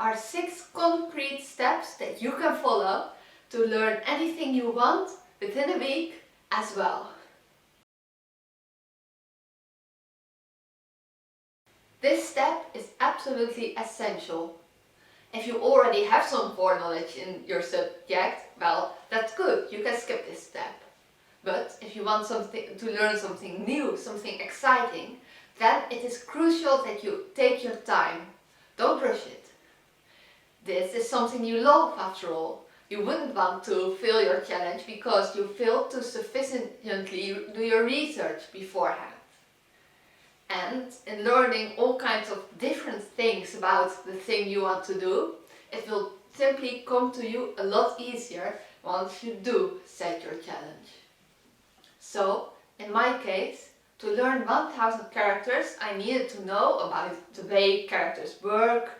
are 6 concrete steps that you can follow to learn anything you want within a week as well. This step is absolutely essential. If you already have some foreknowledge in your subject, well, that's good, you can skip this step. But if you want to learn something new, something exciting, then it is crucial that you take your time. Don't rush it. This is something you love after all. You wouldn't want to fail your challenge because you failed to sufficiently do your research beforehand. And in learning all kinds of different things about the thing you want to do, it will simply come to you a lot easier once you do set your challenge. So, in my case, to learn 1000 characters, I needed to know about the way characters work,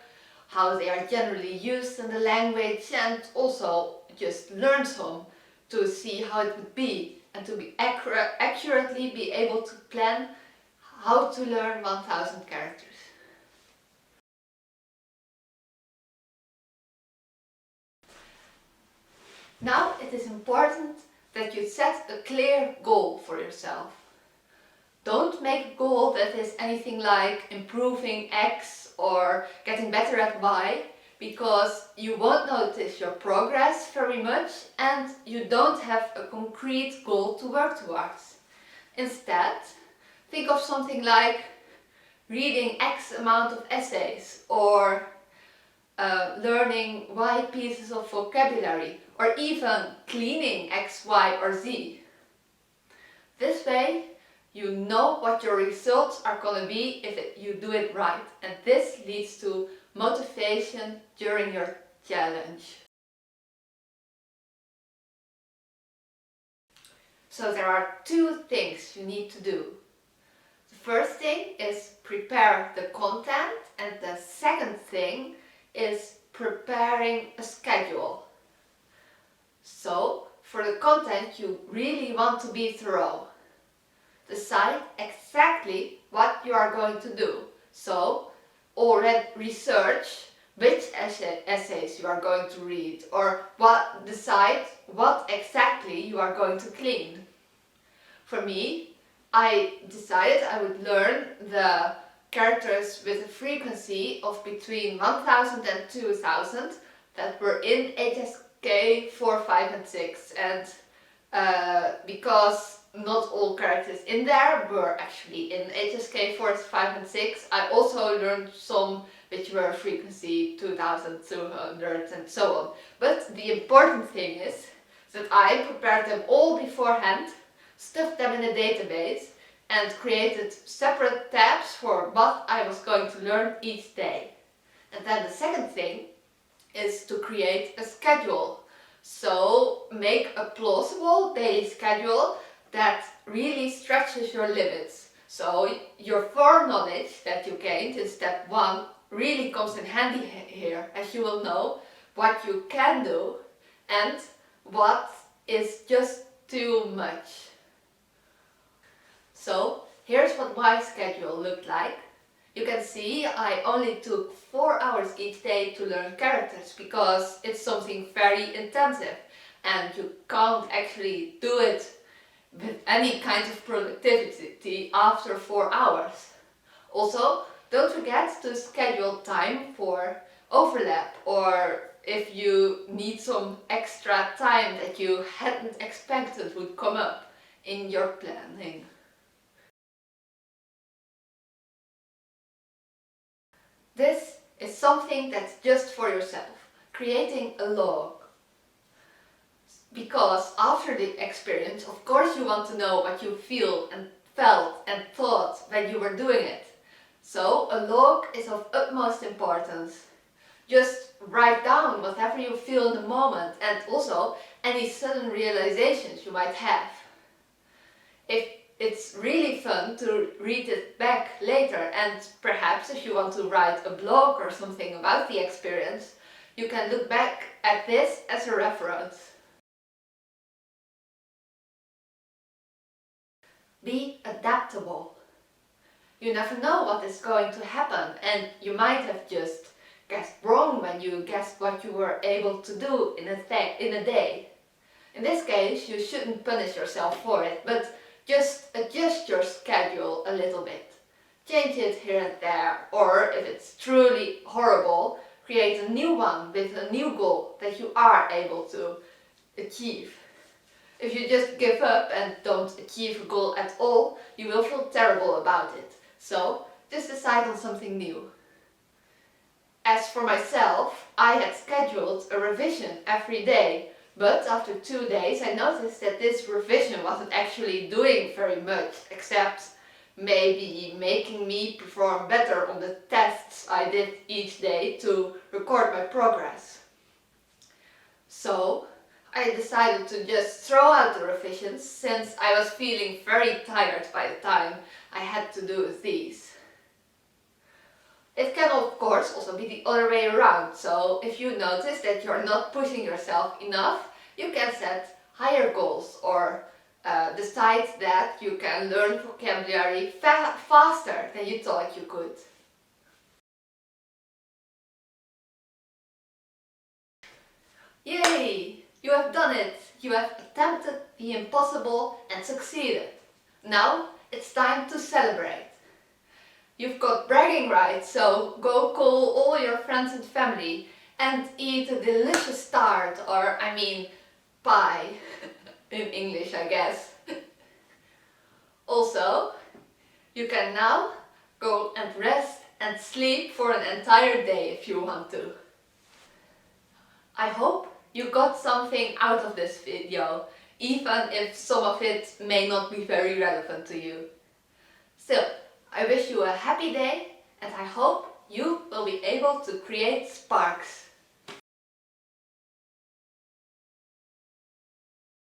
how they are generally used in the language, and also just learn some to see how it would be and to be accurately be able to plan how to learn 1000 characters. Now it is important that you set a clear goal for yourself. Don't make a goal that is anything like improving X or getting better at Y, because you won't notice your progress very much and you don't have a concrete goal to work towards. Instead, think of something like reading X amount of essays or learning Y pieces of vocabulary or even cleaning X, Y or Z. This way you know what your results are going to be if you do it right, and this leads to motivation during your challenge. So there are 2 things you need to do. The first thing is prepare the content, and the second thing is preparing a schedule. So, for the content you really want to be thorough. Decide exactly what you are going to do. So, already research which essays you are going to read, or decide what exactly you are going to clean. For me, I decided I would learn the characters with a frequency of between 1000 and 2000 that were in HSK 4, 5 and 6, and because not all characters in there were actually in HSK 4, 5 and 6, I also learned some which were frequency 2200 and so on. But the important thing is that I prepared them all beforehand, stuffed them in a database, and created separate tabs for what I was going to learn each day. And then the second thing is to create a schedule. So make a plausible daily schedule that really stretches your limits. So your foreknowledge that you gained in step 1 really comes in handy here, as you will know what you can do and what is just too much. So here's what my schedule looked like. You can see I only took 4 hours each day to learn characters because it's something very intensive and you can't actually do it with any kind of productivity after 4 hours. Also, don't forget to schedule time for overlap, or if you need some extra time that you hadn't expected would come up in your planning. This is something that's just for yourself, creating a log. Because after the experience, of course you want to know what you feel and felt and thought when you were doing it. So a log is of utmost importance. Just write down whatever you feel in the moment and also any sudden realizations you might have. It's really fun to read it back later, and perhaps if you want to write a blog or something about the experience, you can look back at this as a reference. Be adaptable. You never know what is going to happen, and you might have just guessed wrong when you guessed what you were able to do in a day. In this case, you shouldn't punish yourself for it, but just adjust your schedule a little bit. Change it here and there, or if it's truly horrible, create a new one with a new goal that you are able to achieve. If you just give up and don't achieve a goal at all, you will feel terrible about it. So, just decide on something new. As for myself, I had scheduled a revision every day, but after 2 days I noticed that this revision wasn't actually doing very much, except maybe making me perform better on the tests I did each day to record my progress. So, I decided to just throw out the revisions since I was feeling very tired by the time I had to do these. It can of course also be the other way around, so if you notice that you're not pushing yourself enough, you can set higher goals or decide that you can learn vocabulary faster than you thought you could. Yay! You have done it! You have attempted the impossible and succeeded. Now it's time to celebrate. You've got bragging rights, so go call all your friends and family and eat a delicious tart, or I mean pie in English I guess. Also, you can now go and rest and sleep for an entire day if you want to. I hope you got something out of this video, even if some of it may not be very relevant to you. Still, I wish you a happy day and I hope you will be able to create sparks.